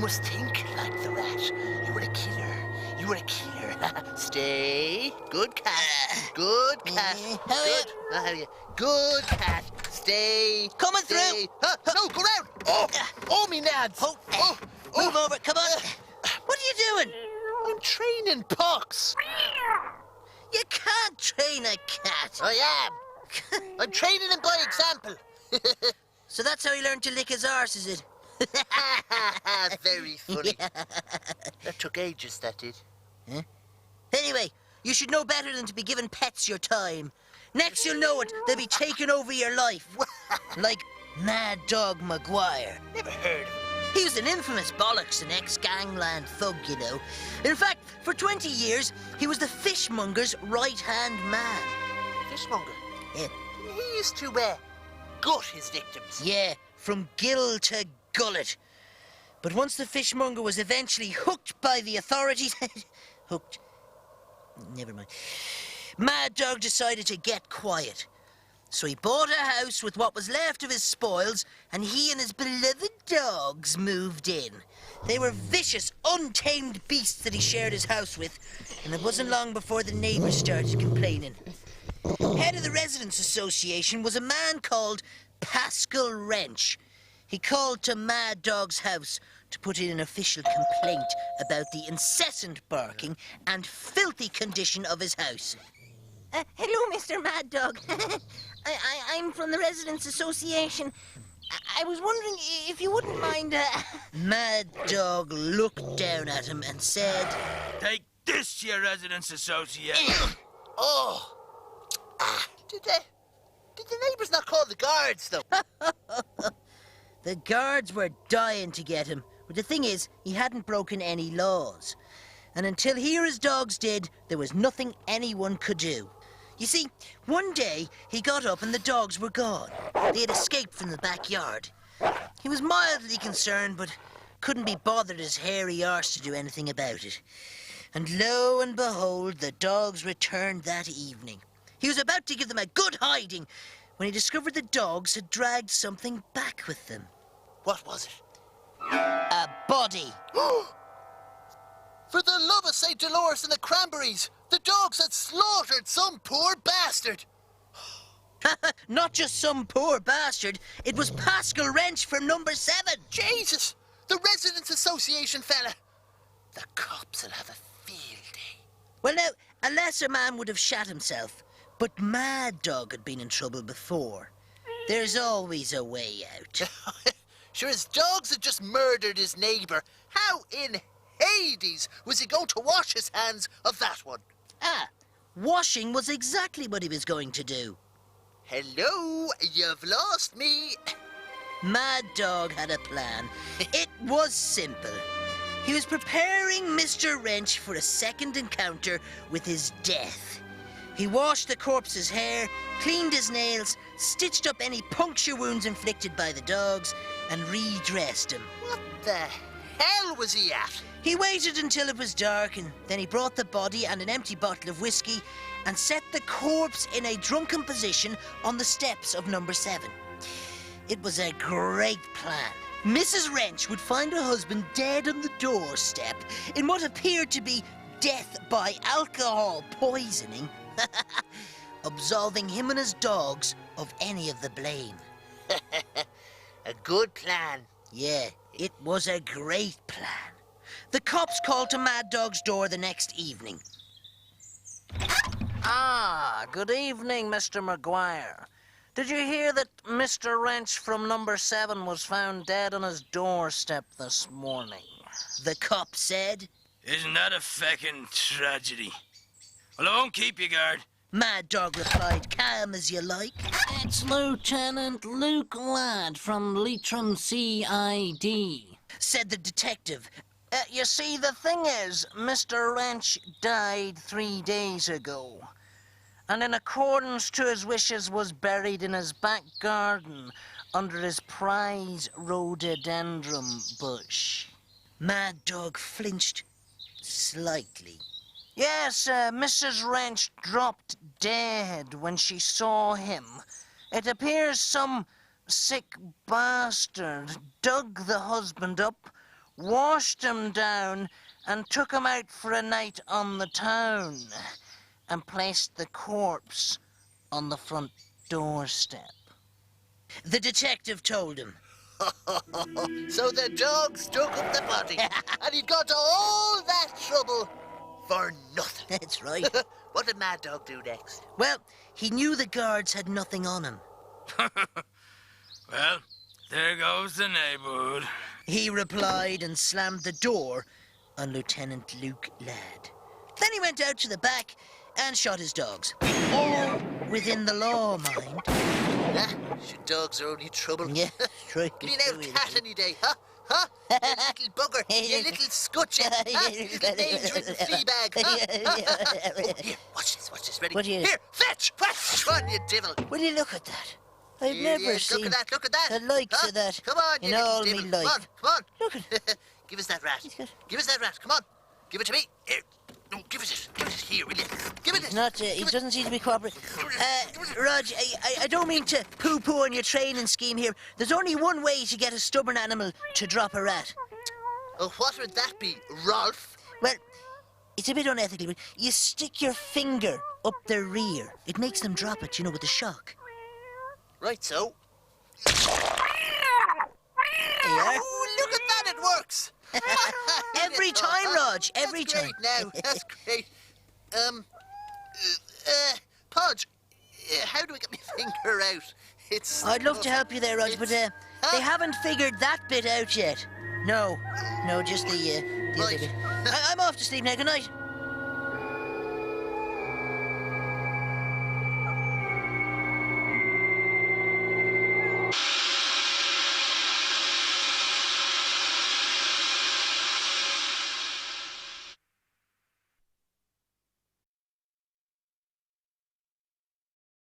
must think like the rat. You were a killer. You were a killer. Stay. Good cat. Good cat. Good cat. Stay. Coming stay. through. No, go round. Oh, me nads. Move over. Come on. What are you doing? I'm training Pox. You can't train a cat. I am. I'm training him by example. So that's how he learned to lick his arse, is it? Very funny. Yeah. That took ages, that did. Huh? Anyway, you should know better than to be giving pets your time. Next you'll know it, they'll be taking over your life. Like Mad Dog Maguire. Never heard of him. He was an infamous bollocks and ex-gangland thug, you know. In fact, for 20 years, he was the fishmonger's right-hand man. Fishmonger? Yeah. He used to, gut his victims. Yeah, from gill to gullet. But once the fishmonger was eventually hooked by the authorities... hooked? Never mind. Mad Dog decided to get quiet. So he bought a house with what was left of his spoils, and he and his beloved dogs moved in. They were vicious, untamed beasts that he shared his house with, and it wasn't long before the neighbours started complaining. Head of the Residents Association was a man called Pascal Wrench. He called to Mad Dog's house to put in an official complaint about the incessant barking and filthy condition of his house. Hello, Mr. Mad Dog. I'm from the Residents Association. I was wondering if you wouldn't mind... Mad Dog looked down at him and said... Take this to your Residents Association. Did the neighbours not call the guards, though? The guards were dying to get him. But the thing is, he hadn't broken any laws. And until he or his dogs did, there was nothing anyone could do. You see, one day, he got up and the dogs were gone. They had escaped from the backyard. He was mildly concerned, but couldn't be bothered his hairy arse to do anything about it. And lo and behold, the dogs returned that evening. He was about to give them a good hiding when he discovered the dogs had dragged something back with them. What was it? A body. For the love of St. Dolores and the Cranberries, the dogs had slaughtered some poor bastard. Not just some poor bastard. It was Pascal Wrench from number 7. Jesus! The Residents Association fella. The cops will have a field day. Well, now, a lesser man would have shot himself. But Mad Dog had been in trouble before. There's always a way out. Sure, his dogs had just murdered his neighbour. How in Hades was he going to wash his hands of that one? Washing was exactly what he was going to do. Hello, you've lost me. Mad Dog had a plan. It was simple. He was preparing Mr. Wrench for a second encounter with his death. He washed the corpse's hair, cleaned his nails, stitched up any puncture wounds inflicted by the dogs, and redressed him. What the hell was he at? He waited until it was dark, and then he brought the body and an empty bottle of whiskey and set the corpse in a drunken position on the steps of number 7. It was a great plan. Mrs. Wrench would find her husband dead on the doorstep in what appeared to be death by alcohol poisoning, absolving him and his dogs of any of the blame. A good plan. Yeah, it was a great plan. The cops called to Mad Dog's door the next evening. Good evening, Mr. Maguire. Did you hear that Mr. Wrench from number 7 was found dead on his doorstep this morning? The cop said. Isn't that a feckin' tragedy? Well, I won't keep you, guard. Mad Dog replied, calm as you like. It's Lieutenant Luke Ladd from Leitrim CID, said the detective. You see, the thing is, Mr. Wrench died 3 days ago, and in accordance to his wishes was buried in his back garden under his prize rhododendron bush. Mad Dog flinched slightly. Yes, Mrs. Wrench dropped dead when she saw him. It appears some sick bastard dug the husband up, washed him down, and took him out for a night on the town, and placed the corpse on the front doorstep. The detective told him. So the dogs dug up the body, and he'd got to all that trouble for nothing. That's right. What did Mad Dog do next? Well, he knew the guards had nothing on him. Well, there goes the neighborhood. He replied and slammed the door on Lieutenant Luke Ladd. Then he went out to the back and shot his dogs. All within the law, mind. Ah, your dogs are only trouble. Yeah, right. Give me an old cat any day, huh? Huh? You little bugger. You little scutcheon. Huh? You little dangerous flea bag. Huh? Oh, here, watch this. Ready? What do you- Here, fetch! Fetch! Run, you devil. Will you look at that? I've Here, never yeah, seen Look at that. the likes Huh? of that Come on, in you little all me devil. life. Come on. Look at Give us that rat. got- Give us that rat. Come on. Give it to me. Here. No, give it it. Give it it here, will you? Give it it. Not, he Give it- doesn't seem to be cooperating. Rog, I don't mean to poo-poo on your training scheme here. There's only one way to get a stubborn animal to drop a rat. Oh, what would that be, Rolf? Well, it's a bit unethical, but you stick your finger up their rear. It makes them drop it, with the shock. Right, so. There you are. Oh, look at that, it works. Every time, Rog, every That's time. great now, that's great. Podge, how do I get my finger out? It's... I'd love to help you there, Rog, but they haven't figured that bit out yet. No, just the other Right. bit. I'm off to sleep now. Good night.